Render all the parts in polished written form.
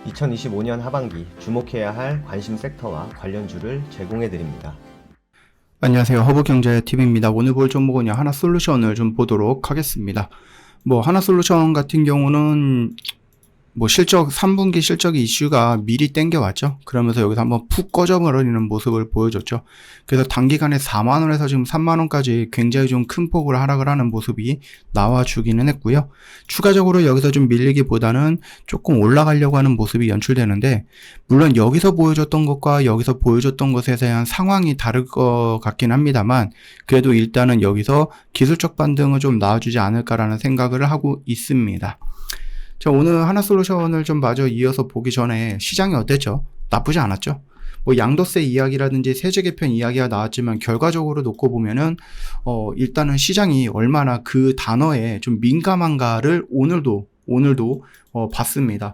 2025년 하반기 주목해야 할 관심 섹터와 관련주를 제공해 드립니다. 안녕하세요. 허브경제TV입니다. 오늘 볼 종목은요, 하나솔루션을 좀 보도록 하겠습니다. 하나솔루션 같은 경우는 실적, 3분기 실적 이슈가 미리 땡겨왔죠. 그러면서 여기서 한번 푹 꺼져버리는 모습을 보여줬죠. 그래서 단기간에 4만원에서 지금 3만원까지 굉장히 좀 큰 폭으로 하락을 하는 모습이 나와주기는 했고요. 추가적으로 여기서 좀 밀리기보다는 조금 올라가려고 하는 모습이 연출되는데, 물론 여기서 보여줬던 것과 여기서 보여줬던 것에 대한 상황이 다를 것 같긴 합니다만, 그래도 일단은 여기서 기술적 반등을 좀 나와주지 않을까라는 생각을 하고 있습니다. 자, 오늘 하나솔루션을 좀 마저 이어서 보기 전에 시장이 어땠죠? 나쁘지 않았죠? 양도세 이야기라든지 세제 개편 이야기가 나왔지만 결과적으로 놓고 보면은 일단은 시장이 얼마나 그 단어에 좀 민감한가를 오늘도 봤습니다.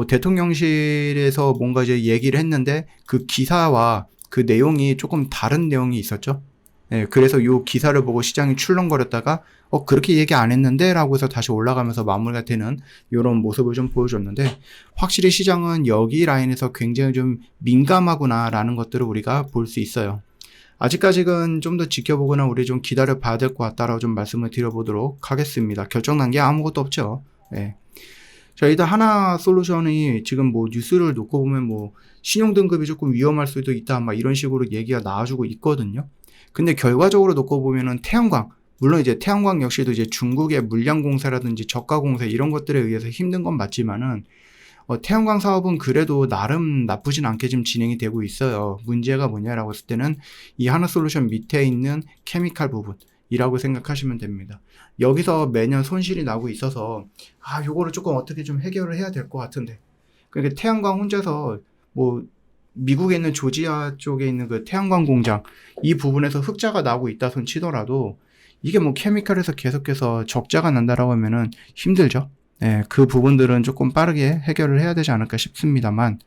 대통령실에서 뭔가 이제 얘기를 했는데 그 기사와 그 내용이 조금 다른 내용이 있었죠. 네, 그래서 요 기사를 보고 시장이 출렁거렸다가 그렇게 얘기 안 했는데 라고 해서 다시 올라가면서 마무리가 되는 이런 모습을 좀 보여줬는데, 확실히 시장은 여기 라인에서 굉장히 좀 민감하구나 라는 것들을 우리가 볼 수 있어요. 아직까지는 좀 더 지켜보거나 우리 좀 기다려 봐야 될 것 같다라고 좀 말씀을 드려보도록 하겠습니다. 결정난 게 아무것도 없죠. 네. 자, 일단 하나솔루션이 지금 뉴스를 놓고 보면 신용등급이 조금 위험할 수도 있다 이런 식으로 얘기가 나와주고 있거든요. 근데 결과적으로 놓고 보면은 태양광, 물론 이제 태양광 역시도 이제 중국의 물량공사라든지 저가공사 이런 것들에 의해서 힘든 건 맞지만은, 태양광 사업은 그래도 나름 나쁘진 않게 지금 진행이 되고 있어요. 문제가 뭐냐라고 했을 때는 이 하나솔루션 밑에 있는 케미칼 부분이라고 생각하시면 됩니다. 여기서 매년 손실이 나고 있어서, 요거를 조금 어떻게 좀 해결을 해야 될 것 같은데. 그러니까 태양광 혼자서 미국에 있는 조지아 쪽에 있는 그 태양광 공장, 이 부분에서 흑자가 나고 있다 손 치더라도 이게 케미칼에서 계속해서 적자가 난다라고 하면은 힘들죠. 네, 그 부분들은 조금 빠르게 해결을 해야 되지 않을까 싶습니다만,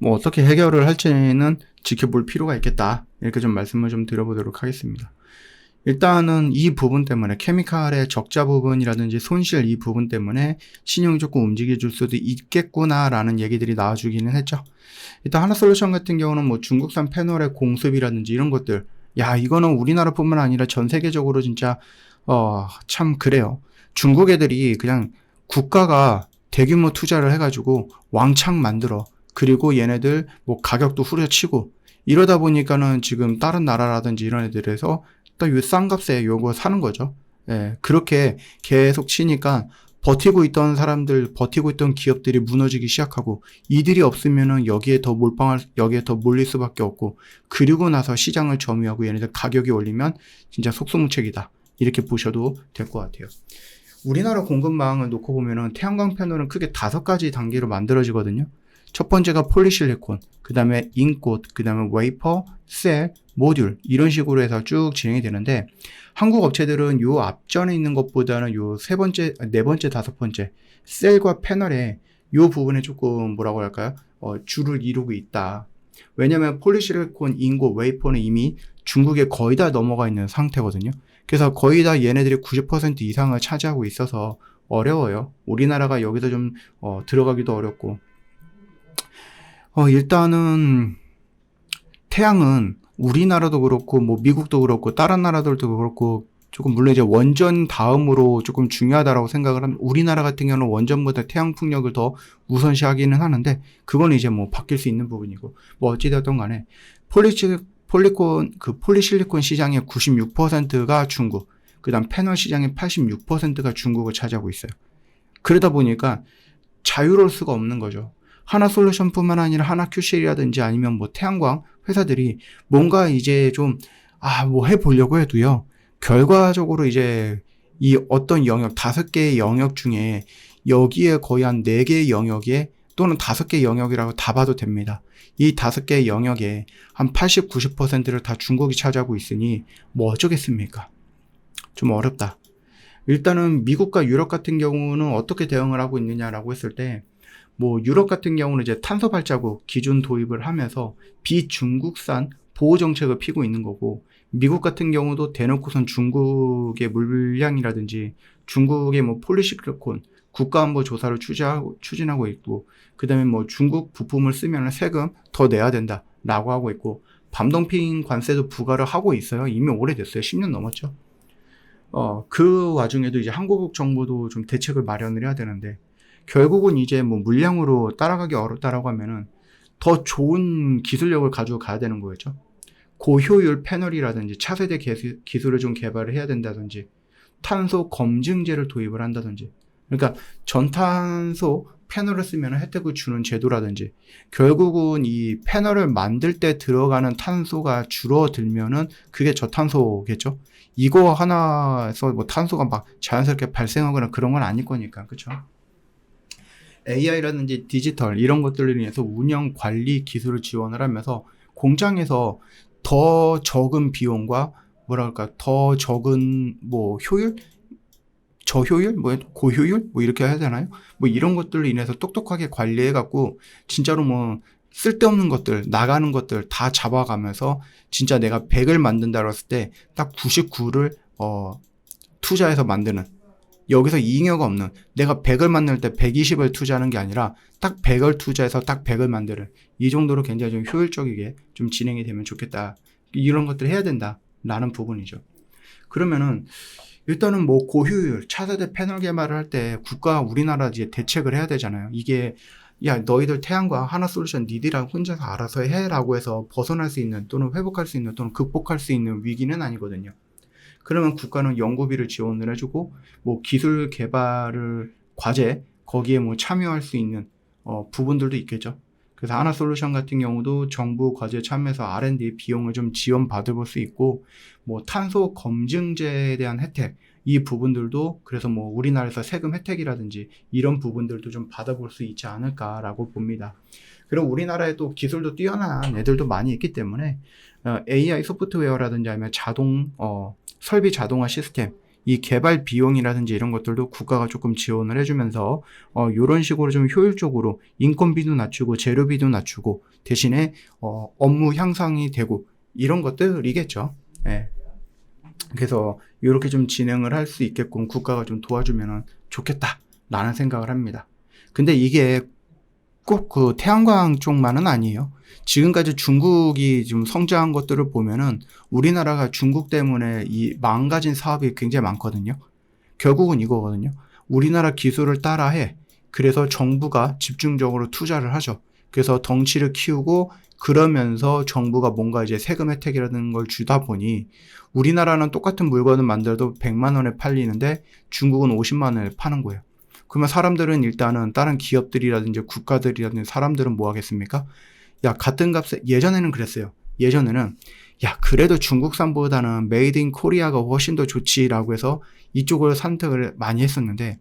어떻게 해결을 할지는 지켜볼 필요가 있겠다. 이렇게 좀 말씀을 좀 드려보도록 하겠습니다. 일단은 이 부분 때문에, 케미칼의 적자 부분이라든지 손실 이 부분 때문에 신용이 조금 움직여줄 수도 있겠구나라는 얘기들이 나와주기는 했죠. 일단 하나솔루션 같은 경우는 중국산 패널의 공습이라든지 이런 것들, 이거는 우리나라뿐만 아니라 전 세계적으로 진짜 참 그래요. 중국 애들이 그냥 국가가 대규모 투자를 해가지고 왕창 만들어, 그리고 얘네들 가격도 후려치고 이러다 보니까는 지금 다른 나라라든지 이런 애들에서 또 요 싼 값에 요거 사는 거죠. 예, 그렇게 계속 치니까 버티고 있던 사람들, 버티고 있던 기업들이 무너지기 시작하고, 이들이 없으면은 여기에 더 몰릴 수밖에 없고, 그리고 나서 시장을 점유하고 얘네들 가격이 올리면 진짜 속수무책이다. 이렇게 보셔도 될 것 같아요. 우리나라 공급망을 놓고 보면은 태양광 패널은 크게 5가지 단계로 만들어지거든요. 첫 번째가 폴리실리콘, 그 다음에 인꽃, 그 다음에 웨이퍼, 셀, 모듈, 이런 식으로 해서 쭉 진행이 되는데, 한국 업체들은 요 앞전에 있는 것보다는 요 세 번째, 네 번째, 다섯 번째 셀과 패널에 요 부분에 조금 뭐라고 할까요? 줄을 이루고 있다. 왜냐면 폴리실리콘, 인고, 웨이퍼는 이미 중국에 거의 다 넘어가 있는 상태거든요. 그래서 거의 다 얘네들이 90% 이상을 차지하고 있어서 어려워요. 우리나라가 여기서 좀 들어가기도 어렵고. 일단은 태양은 우리나라도 그렇고 미국도 그렇고 다른 나라들도 그렇고 조금, 물론 이제 원전 다음으로 조금 중요하다라고 생각을 합니다. 우리나라 같은 경우는 원전보다 태양 풍력을 더 우선시하기는 하는데, 그건 이제 바뀔 수 있는 부분이고, 어찌되었던 간에 폴리실리콘 시장의 96%가 중국, 그 다음 패널 시장의 86%가 중국을 차지하고 있어요. 그러다 보니까 자유로울 수가 없는 거죠. 하나솔루션뿐만 아니라 하나큐실이라든지 아니면 태양광 회사들이 뭔가 이제 좀 해보려고 해도요, 결과적으로 이제 이 어떤 영역, 5개의 영역 중에 여기에 거의 한 4개의 영역에, 또는 5개의 영역이라고 다 봐도 됩니다. 이 5개의 영역에 한 80, 90%를 다 중국이 차지하고 있으니 어쩌겠습니까? 좀 어렵다. 일단은 미국과 유럽 같은 경우는 어떻게 대응을 하고 있느냐라고 했을 때, 유럽 같은 경우는 이제 탄소 발자국 기준 도입을 하면서 비중국산 보호 정책을 피고 있는 거고, 미국 같은 경우도 대놓고선 중국의 물량이라든지 중국의 폴리시리콘, 국가안보조사를 추진하고 있고, 그 다음에 뭐 중국 부품을 쓰면 세금 더 내야 된다라고 하고 있고, 밤동핑 관세도 부과를 하고 있어요. 이미 오래됐어요. 10년 넘었죠. 그 와중에도 이제 한국 정부도 좀 대책을 마련을 해야 되는데, 결국은 이제 뭐 물량으로 따라가기 어렵다라고 하면은 더 좋은 기술력을 가지고 가야 되는 거겠죠. 고효율 패널이라든지 차세대 기술을 좀 개발을 해야 된다든지, 탄소 검증제를 도입을 한다든지, 그러니까 전탄소 패널을 쓰면 혜택을 주는 제도라든지, 결국은 이 패널을 만들 때 들어가는 탄소가 줄어들면은 그게 저탄소겠죠. 이거 하나에서 뭐 탄소가 막 자연스럽게 발생하거나 그런 건 아닐 거니까, 그렇죠? AI라든지 디지털 이런 것들을 인해서 운영 관리 기술을 지원을 하면서 공장에서 더 적은 비용과 뭐랄까 더 적은 뭐 효율, 저효율, 뭐 고효율, 뭐 이렇게 해야 되나요? 뭐 이런 것들로 인해서 똑똑하게 관리해 갖고 진짜로 뭐 쓸데없는 것들, 나가는 것들 다 잡아가면서 진짜 내가 100을 만든다고 했을 때 딱 99를 투자해서 만드는, 여기서 잉여가 없는, 내가 100을 만들 때 120을 투자하는 게 아니라 딱 100을 투자해서 딱 100을 만드는, 이 정도로 굉장히 좀 효율적이게 좀 진행이 되면 좋겠다. 이런 것들을 해야 된다라는 부분이죠. 그러면은 일단은 뭐 고효율 차세대 패널 개발을 할 때 우리나라 이제 대책을 해야 되잖아요. 이게 야 너희들 태양광 하나솔루션 니들이랑 혼자서 알아서 해라고 해서 벗어날 수 있는 또는 회복할 수 있는 또는 극복할 수 있는 위기는 아니거든요. 그러면 국가는 연구비를 지원을 해주고 뭐 기술 개발을 과제 거기에 뭐 참여할 수 있는 부분들도 있겠죠. 그래서 하나솔루션 같은 경우도 정부 과제에 참여해서 R&D 비용을 좀 지원받을 수 있고, 뭐 탄소 검증제에 대한 혜택 이 부분들도 그래서 뭐 우리나라에서 세금 혜택이라든지 이런 부분들도 좀 받아볼 수 있지 않을까라고 봅니다. 그리고 우리나라에 또 기술도 뛰어난 애들도 많이 있기 때문에 AI 소프트웨어라든지 아니면 설비 자동화 시스템 이 개발 비용이라든지 이런 것들도 국가가 조금 지원을 해주면서 이런 식으로 좀 효율적으로 인건비도 낮추고 재료비도 낮추고 대신에 업무 향상이 되고 이런 것들이겠죠. 예. 그래서 이렇게 좀 진행을 할 수 있게끔 국가가 좀 도와주면 좋겠다라는 생각을 합니다. 근데 이게 꼭 그 태양광 쪽만은 아니에요. 지금까지 중국이 좀 성장한 것들을 보면은 우리나라가 중국 때문에 이 망가진 사업이 굉장히 많거든요. 결국은 이거거든요. 우리나라 기술을 따라해. 그래서 정부가 집중적으로 투자를 하죠. 그래서 덩치를 키우고 그러면서 정부가 뭔가 이제 세금 혜택이라는 걸 주다 보니 우리나라는 똑같은 물건을 만들어도 100만 원에 팔리는데 중국은 50만 원에 파는 거예요. 그러면 사람들은 일단은 다른 기업들이라든지 국가들이라든지 사람들은 뭐 하겠습니까? 야, 같은 값에, 예전에는 그랬어요. 예전에는, 야, 그래도 중국산보다는 메이드 인 코리아가 훨씬 더 좋지라고 해서 이쪽을 선택을 많이 했었는데,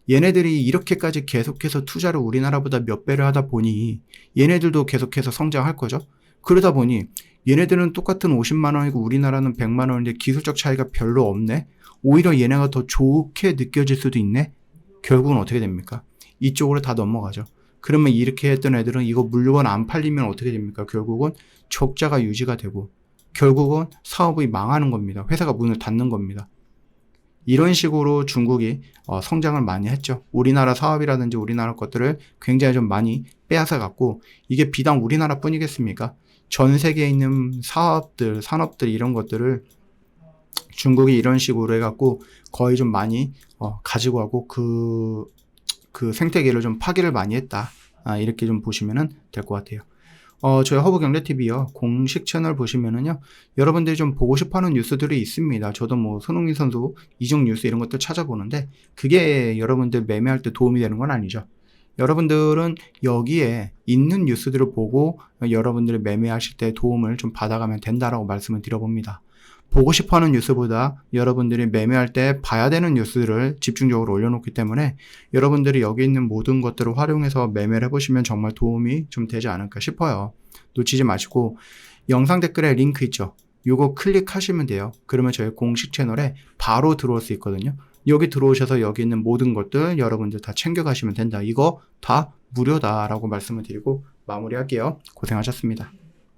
얘네들이 이렇게까지 계속해서 투자를 우리나라보다 몇 배를 하다 보니, 얘네들도 계속해서 성장할 거죠. 그러다 보니, 얘네들은 똑같은 50만 원이고 우리나라는 100만 원인데 기술적 차이가 별로 없네? 오히려 얘네가 더 좋게 느껴질 수도 있네? 결국은 어떻게 됩니까? 이쪽으로 다 넘어가죠. 그러면 이렇게 했던 애들은 이거 물건 안 팔리면 어떻게 됩니까? 결국은 적자가 유지가 되고 결국은 사업이 망하는 겁니다. 회사가 문을 닫는 겁니다. 이런 식으로 중국이 성장을 많이 했죠. 우리나라 사업이라든지 우리나라 것들을 굉장히 좀 많이 빼앗아 갖고 이게 비단 우리나라 뿐이겠습니까? 전 세계에 있는 사업들, 산업들 이런 것들을 중국이 이런 식으로 해갖고 거의 좀 많이 가지고 가고 그 생태계를 좀 파괴를 많이 했다. 이렇게 좀 보시면 될 것 같아요. 저희 허브경제TV요. 공식 채널 보시면은요. 여러분들이 좀 보고 싶어 하는 뉴스들이 있습니다. 저도 뭐 손흥민 선수 이적 뉴스 이런 것들 찾아보는데 그게 여러분들 매매할 때 도움이 되는 건 아니죠. 여러분들은 여기에 있는 뉴스들을 보고 여러분들이 매매하실 때 도움을 좀 받아가면 된다라고 말씀을 드려봅니다. 보고 싶어하는 뉴스보다 여러분들이 매매할 때 봐야 되는 뉴스들을 집중적으로 올려놓기 때문에 여러분들이 여기 있는 모든 것들을 활용해서 매매를 해보시면 정말 도움이 좀 되지 않을까 싶어요. 놓치지 마시고 영상 댓글에 링크 있죠. 요거 클릭하시면 돼요. 그러면 저희 공식 채널에 바로 들어올 수 있거든요. 여기 들어오셔서 여기 있는 모든 것들 여러분들 다 챙겨가시면 된다. 이거 다 무료다라고 말씀을 드리고 마무리할게요. 고생하셨습니다.